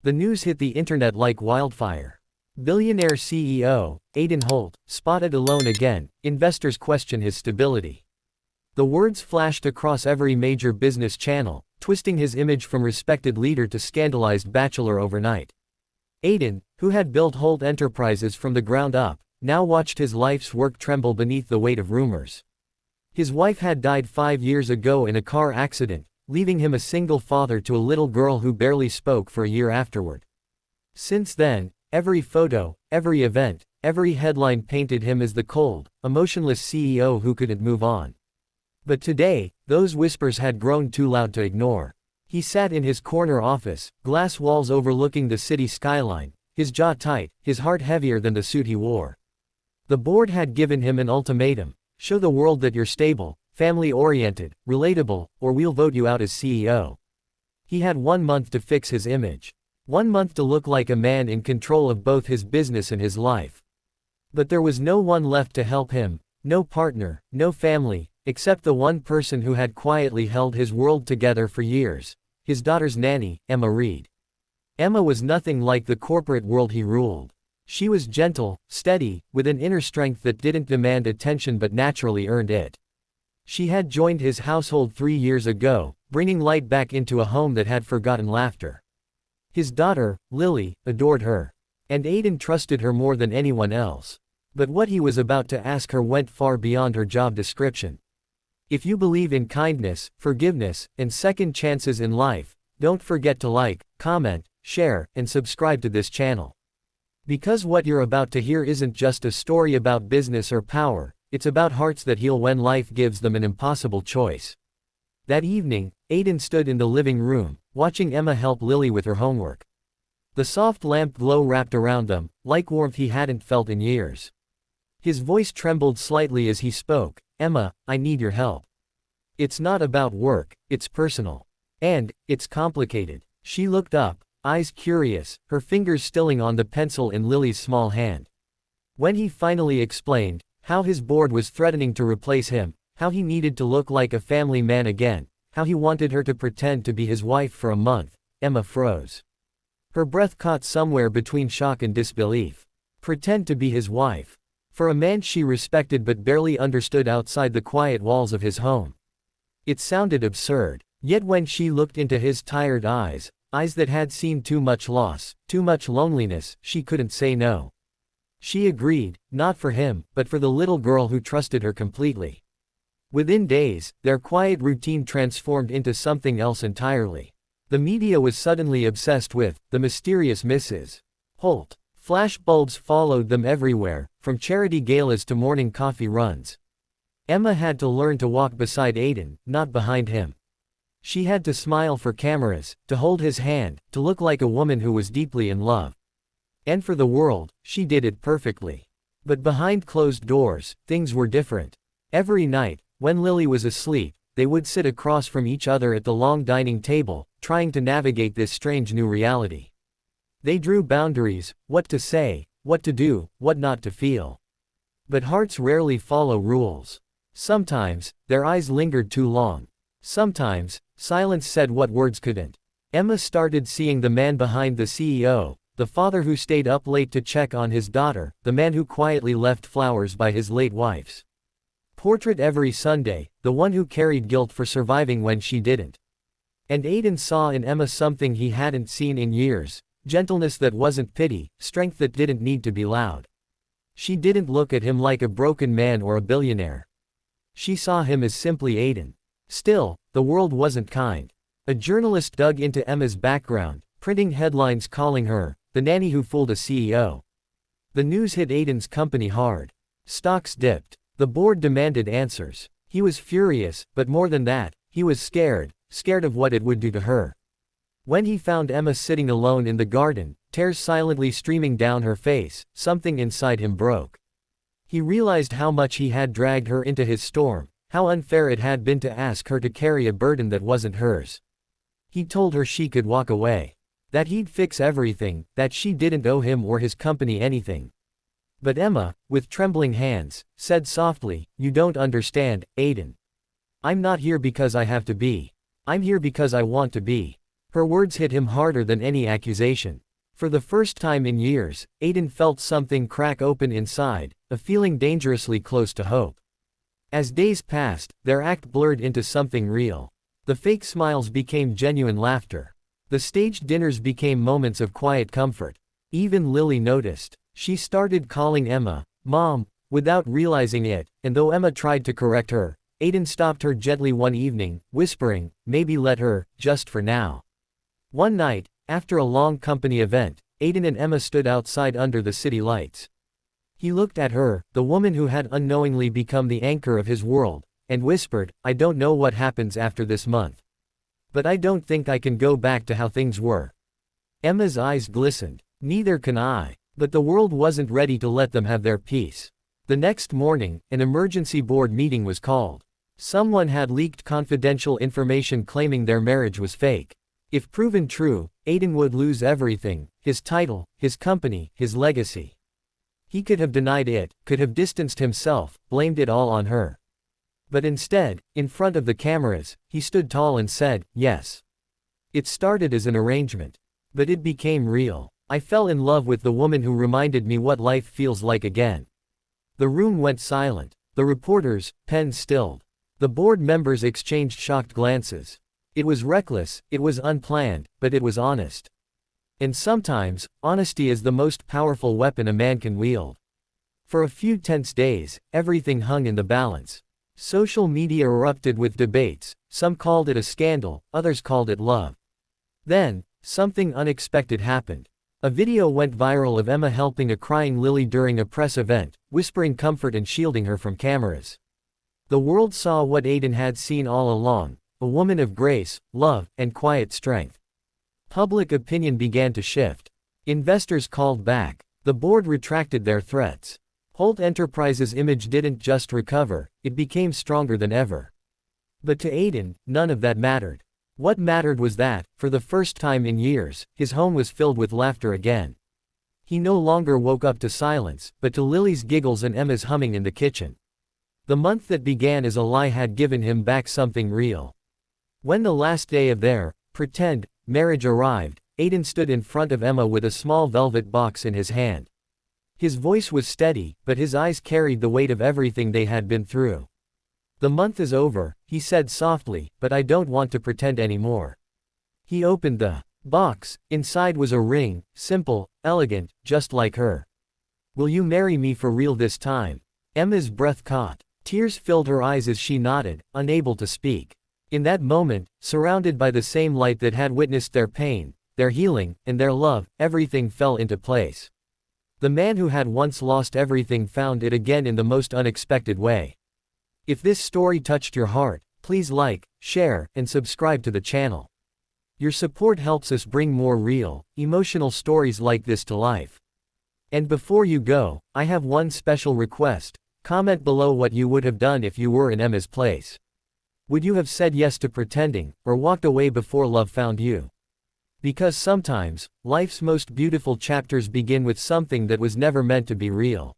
The news hit the internet like wildfire. Billionaire CEO, Aidan Holt, spotted alone again, investors question his stability. The words flashed across every major business channel, twisting his image from respected leader to scandalized bachelor overnight. Aidan, who had built Holt Enterprises from the ground up, now watched his life's work tremble beneath the weight of rumors. His wife had died 5 years ago in a car accident, leaving him a single father to a little girl who barely spoke for a year afterward. Since then, every photo, every event, every headline painted him as the cold, emotionless CEO who couldn't move on. But today, those whispers had grown too loud to ignore. He sat in his corner office, glass walls overlooking the city skyline, his jaw tight, his heart heavier than the suit he wore. The board had given him an ultimatum: show the world that you're stable, family-oriented, relatable, or we'll vote you out as CEO. He had 1 month to fix his image. 1 month to look like a man in control of both his business and his life. But there was no one left to help him, no partner, no family, except the one person who had quietly held his world together for years: his daughter's nanny, Emma Reed. Emma was nothing like the corporate world he ruled. She was gentle, steady, with an inner strength that didn't demand attention but naturally earned it. She had joined his household 3 years ago, bringing light back into a home that had forgotten laughter. His daughter, Lily, adored her. And Aidan trusted her more than anyone else. But what he was about to ask her went far beyond her job description. If you believe in kindness, forgiveness, and second chances in life, don't forget to like, comment, share, and subscribe to this channel. Because what you're about to hear isn't just a story about business or power, it's about hearts that heal when life gives them an impossible choice. That evening, Aidan stood in the living room, watching Emma help Lily with her homework. The soft lamp glow wrapped around them, like warmth he hadn't felt in years. His voice trembled slightly as he spoke: "Emma, I need your help. It's not about work, it's personal. And, it's complicated." She looked up, eyes curious, her fingers stilling on the pencil in Lily's small hand. When he finally explained how his board was threatening to replace him, how he needed to look like a family man again, how he wanted her to pretend to be his wife for a month, Emma froze. Her breath caught somewhere between shock and disbelief. Pretend to be his wife. For a man she respected but barely understood outside the quiet walls of his home. It sounded absurd. Yet when she looked into his tired eyes, eyes that had seen too much loss, too much loneliness, she couldn't say no. She agreed, not for him, but for the little girl who trusted her completely. Within days, their quiet routine transformed into something else entirely. The media was suddenly obsessed with the mysterious Mrs. Holt. Flash bulbs followed them everywhere, from charity galas to morning coffee runs. Emma had to learn to walk beside Aidan, not behind him. She had to smile for cameras, to hold his hand, to look like a woman who was deeply in love. And for the world, she did it perfectly. But behind closed doors, things were different. Every night, when Lily was asleep, they would sit across from each other at the long dining table, trying to navigate this strange new reality. They drew boundaries: what to say, what to do, what not to feel. But hearts rarely follow rules. Sometimes, their eyes lingered too long. Sometimes, silence said what words couldn't. Emma started seeing the man behind the CEO, the father who stayed up late to check on his daughter, the man who quietly left flowers by his late wife's portrait every Sunday, the one who carried guilt for surviving when she didn't. And Aidan saw in Emma something he hadn't seen in years: gentleness that wasn't pity, strength that didn't need to be loud. She didn't look at him like a broken man or a billionaire. She saw him as simply Aidan. Still, the world wasn't kind. A journalist dug into Emma's background, printing headlines calling her the nanny who fooled a CEO. The news hit Aidan's company hard. Stocks dipped. The board demanded answers. He was furious, but more than that, he was scared of what it would do to her. When he found Emma sitting alone in the garden, tears silently streaming down her face, something inside him broke. He realized how much he had dragged her into his storm, how unfair it had been to ask her to carry a burden that wasn't hers. He told her she could walk away. That he'd fix everything, that she didn't owe him or his company anything. But Emma, with trembling hands, said softly, "You don't understand, Aidan. I'm not here because I have to be. I'm here because I want to be." Her words hit him harder than any accusation. For the first time in years, Aiden felt something crack open inside, a feeling dangerously close to hope. As days passed, their act blurred into something real. The fake smiles became genuine laughter. The staged dinners became moments of quiet comfort. Even Lily noticed. She started calling Emma, Mom, without realizing it, and though Emma tried to correct her, Aiden stopped her gently one evening, whispering, maybe let her, just for now. One night, after a long company event, Aiden and Emma stood outside under the city lights. He looked at her, the woman who had unknowingly become the anchor of his world, and whispered, I don't know what happens after this month. But I don't think I can go back to how things were. Emma's eyes glistened. Neither can I. But the world wasn't ready to let them have their peace. The next morning, an emergency board meeting was called. Someone had leaked confidential information claiming their marriage was fake. If proven true, Aiden would lose everything, his title, his company, his legacy. He could have denied it, could have distanced himself, blamed it all on her. But instead, in front of the cameras, he stood tall and said, yes. It started as an arrangement. But it became real. I fell in love with the woman who reminded me what life feels like again. The room went silent. The reporters, pens stilled. The board members exchanged shocked glances. It was reckless, it was unplanned, but it was honest. And sometimes, honesty is the most powerful weapon a man can wield. For a few tense days, everything hung in the balance. Social media erupted with debates, some called it a scandal, others called it love. Then, something unexpected happened. A video went viral of Emma helping a crying Lily during a press event, whispering comfort and shielding her from cameras. The world saw what Aiden had seen all along, a woman of grace, love, and quiet strength. Public opinion began to shift. Investors called back. The board retracted their threats. Holt Enterprises' image didn't just recover, it became stronger than ever. But to Aiden, none of that mattered. What mattered was that, for the first time in years, his home was filled with laughter again. He no longer woke up to silence, but to Lily's giggles and Emma's humming in the kitchen. The month that began as a lie had given him back something real. When the last day of their pretend marriage arrived, Aiden stood in front of Emma with a small velvet box in his hand. His voice was steady, but his eyes carried the weight of everything they had been through. The month is over, he said softly, but I don't want to pretend anymore. He opened the box. Inside was a ring, simple, elegant, just like her. Will you marry me for real this time? Emma's breath caught. Tears filled her eyes as she nodded, unable to speak. In that moment, surrounded by the same light that had witnessed their pain, their healing, and their love, everything fell into place. The man who had once lost everything found it again in the most unexpected way. If this story touched your heart, please like, share, and subscribe to the channel. Your support helps us bring more real, emotional stories like this to life. And before you go, I have one special request. Comment below what you would have done if you were in Emma's place. Would you have said yes to pretending, or walked away before love found you? Because sometimes, life's most beautiful chapters begin with something that was never meant to be real.